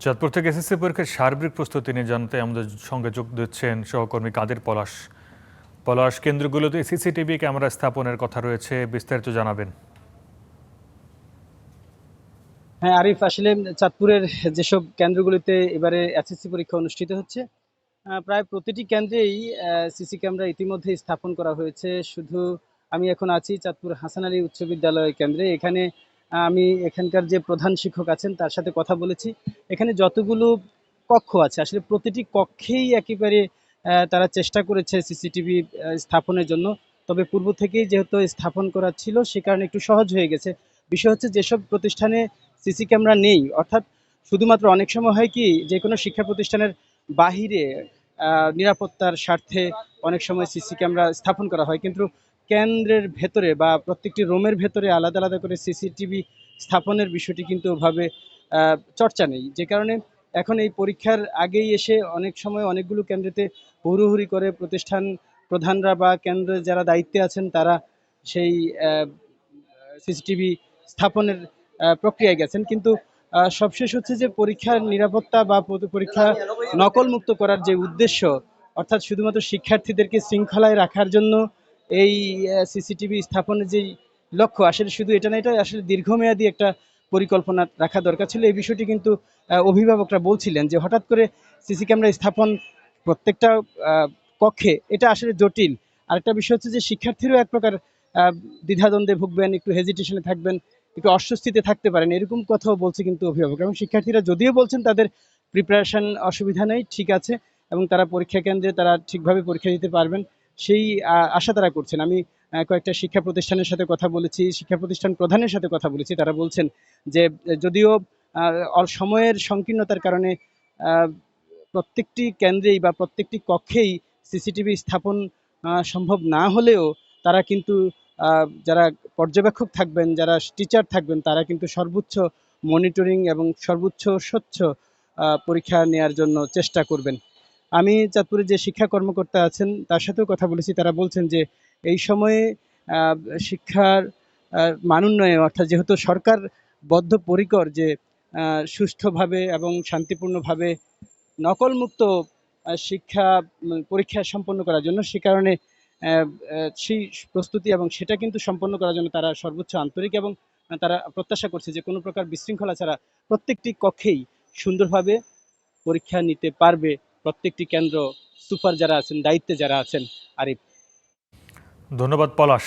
চাঁদপুর থেকে এসএসসি পরীক্ষার সার্বিক প্রস্তুতি নিয়ে জানতে আমাদের সঙ্গে যোগ দিচ্ছেন সহকর্মী কাদের পলাশ। পলাশ, কেন্দ্রগুলোতে সিসিটিভি ক্যামেরা স্থাপনের কথা রয়েছে, বিস্তারিত জানাবেন। হ্যাঁ আরিফ, আসলে চাঁদপুরের যেসব কেন্দ্রগুলিতে এবারে এসএসসি পরীক্ষা অনুষ্ঠিত হচ্ছে, প্রায় প্রতিটি কেন্দ্রেই সিসি ক্যামেরা ইতিমধ্যে স্থাপন করা হয়েছে। শুধু আমি এখন আছি চাঁদপুর হাসান আলী উচ্চ বিদ্যালয় কেন্দ্রে। এখানে আমি এখানকার যে প্রধান শিক্ষক আছেন তার সাথে কথা বলেছি। এখানে যতগুলো কক্ষ আছে, আসলে প্রতিটি কক্ষেই একেবারে তারা চেষ্টা করেছে সিসিটিভি স্থাপনের জন্য। তবে পূর্ব থেকেই যেহেতু স্থাপন করা ছিল, সে কারণে একটু সহজ হয়ে গেছে। বিষয় হচ্ছে, যেসব প্রতিষ্ঠানে সিসি ক্যামেরা নেই, অর্থাৎ শুধুমাত্র, অনেক সময় হয় কি, যে কোনো শিক্ষা প্রতিষ্ঠানের বাহিরে নিরাপত্তার স্বার্থে অনেক সময় সিসি ক্যামেরা স্থাপন করা হয়, কিন্তু কেন্দ্রের ভেতরে বা প্রত্যেকটি রুমের ভেতরে আলাদা আলাদা করে সিসিটিভি স্থাপনের বিষয়টি কিন্তু ওভাবে চর্চা নেই। যে কারণে এখন এই পরীক্ষার আগেই এসে অনেক সময় অনেকগুলো কেন্দ্রেতে হুড়োহুড়ি করে প্রতিষ্ঠান প্রধানরা বা কেন্দ্রে যারা দায়িত্বে আছেন তারা সেই সিসিটিভি স্থাপনের প্রক্রিয়ায় গেছেন। কিন্তু সবশেষ হচ্ছে যে পরীক্ষার নিরাপত্তা বা পরীক্ষা নকলমুক্ত করার যে উদ্দেশ্য, অর্থাৎ শুধুমাত্র শিক্ষার্থীদেরকে শৃঙ্খলায় রাখার জন্য এই সিসিটিভি স্থাপনের যেই লক্ষ্য, আসলে শুধু এটা না, এটা আসলে দীর্ঘমেয়াদী একটা পরিকল্পনা রাখা দরকার ছিল। এই বিষয়টি কিন্তু অভিভাবকরা বলছিলেন যে হঠাৎ করে সিসি ক্যামেরা স্থাপন প্রত্যেকটা কক্ষে, এটা আসলে জটিল। আরেকটা বিষয় হচ্ছে যে শিক্ষার্থীরাও এক প্রকার দ্বিধাদ্বন্দ্বে ভুগবেন, একটু হেজিটেশনে থাকবেন, একটু অস্বস্তিতে থাকতে পারেন, এরকম কথাও বলছে কিন্তু অভিভাবক। এবং শিক্ষার্থীরা যদিও বলছেন তাদের প্রিপারেশন অসুবিধা নেই, ঠিক আছে, এবং তারা পরীক্ষা কেন্দ্রে তারা ঠিকভাবে পরীক্ষা দিতে পারবেন, সেই আশা তারা করছেন। আমি কয়েকটা শিক্ষা প্রতিষ্ঠানের সাথে কথা বলেছি, শিক্ষা প্রতিষ্ঠান প্রধানের সাথে কথা বলেছি। তারা বলছেন যে যদিও সময়ের সংকীর্ণতার কারণে প্রত্যেকটি কেন্দ্রেই বা প্রত্যেকটি কক্ষেই সিসিটিভি স্থাপন সম্ভব না হলেও, তারা কিন্তু যারা পর্যবেক্ষক থাকবেন, যারা টিচার থাকবেন, তারা কিন্তু সর্বোচ্চ মনিটরিং এবং সর্বোচ্চ স্বচ্ছ পরীক্ষা নেওয়ার জন্য চেষ্টা করবেন। আমি চাঁদপুরে যে শিক্ষা কর্মকর্তা আছেন তার সাথেও কথা বলেছি। তারা বলছেন যে এই সময়ে আহ, শিক্ষার মান উন্নয়নে, অর্থাৎ যেহেতু সরকার বদ্ধপরিকর যে সুষ্ঠুভাবে এবং শান্তিপূর্ণভাবে নকলমুক্ত শিক্ষা পরীক্ষা সম্পন্ন করার জন্য, সে কারণে সেই প্রস্তুতি এবং সেটা কিন্তু সম্পন্ন করার জন্য তারা সর্বোচ্চ আন্তরিক, এবং তারা প্রত্যাশা করছে যে কোনো প্রকার বিশৃঙ্খলা ছাড়া প্রত্যেকটি কক্ষেই সুন্দরভাবে পরীক্ষা নিতে পারবে প্রত্যেকটি কেন্দ্র সুপার যারা আছেন, দায়িত্বে যারা আছেন। আরিফ, ধন্যবাদ পলাশ।